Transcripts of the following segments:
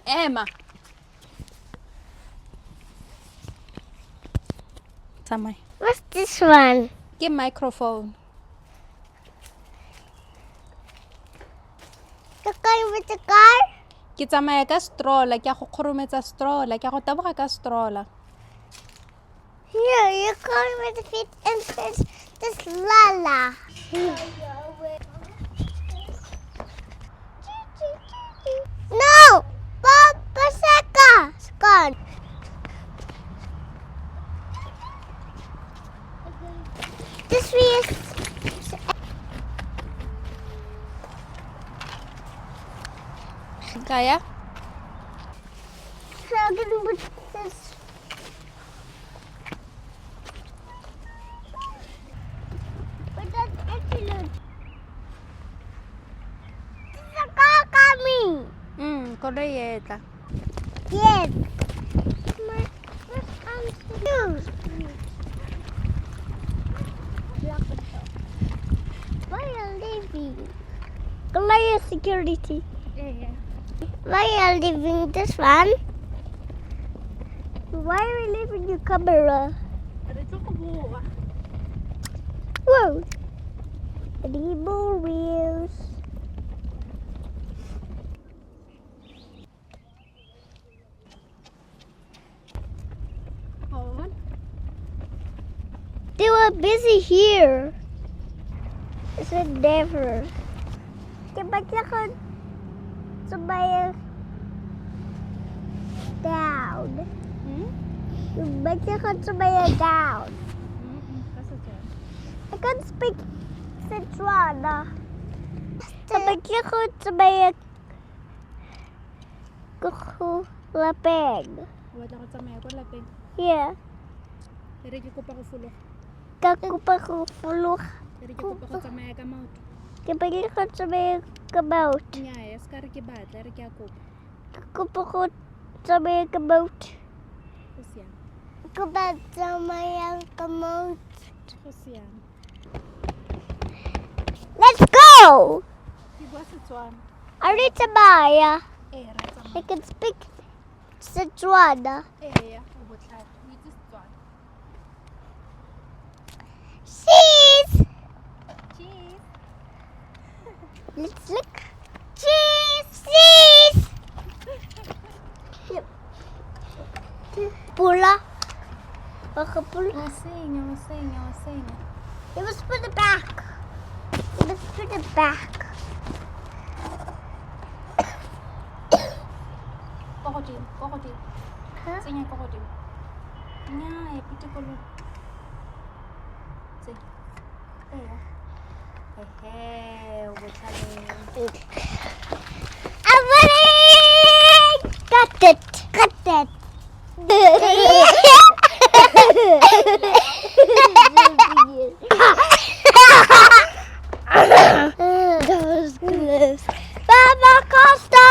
Emma. Samai. What's this one? Give microphone. The guy with the car? Ke tsamaya ka stroller, ke a go khorometsa stroller, ke a go taboga ka stroller. Here, you're going with the feet and fish. This Lala. No! Papa Seka! It's gone. This is... Kaya? So I'm gonna put this... But that's excellent. There's a car coming. Koloi e tla. Yes. My first answer. Why are you leaving? Clear security. Yeah. Why are you leaving this one? Why are you leaving your camera? Whoa. Rainbow wheels. On. They were busy here. It's a never. Ba't ako sumaya down? Ba't ako sumaya down? I can't speak Setswana. Ba't ako sumaya kukulapeng? Wala ko tsamaya ko lapeng. Yeah. Pero ke kopa go fologa. Kakupakufuluk. Pero ke kopa go tsamaya ka maoto. Ba't ako sumaya kabout? Nnyaa, se ka re ke batla, re ke a kopa. Kakupakut sumaya kabout. Go siame. Kupat sumaya kabout. Go siame. Let's go! Ke bua Setswana. Aritabaya. Ra I tsamaya. can speak Setswana. Ya, o botlhale. O itse Setswana. Cheese! Cheese. Let's look. Cheese! Cheese! Pula. Pula. O senya. You must put it back. You must put it back. Ko godimo. Huh? Tsenya ko godimo. Nnyaa, pite ko lo. Tse. O botlhale. I'm ready! Cut it. That was good. Mama Costa!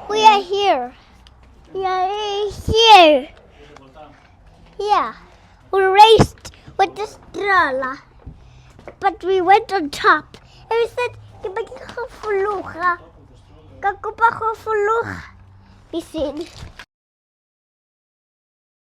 We are here. Yeah. We raced with the stroller. But we went on top. And we said, "Kapag nakafuluha, kakupa ko fuluha." We said,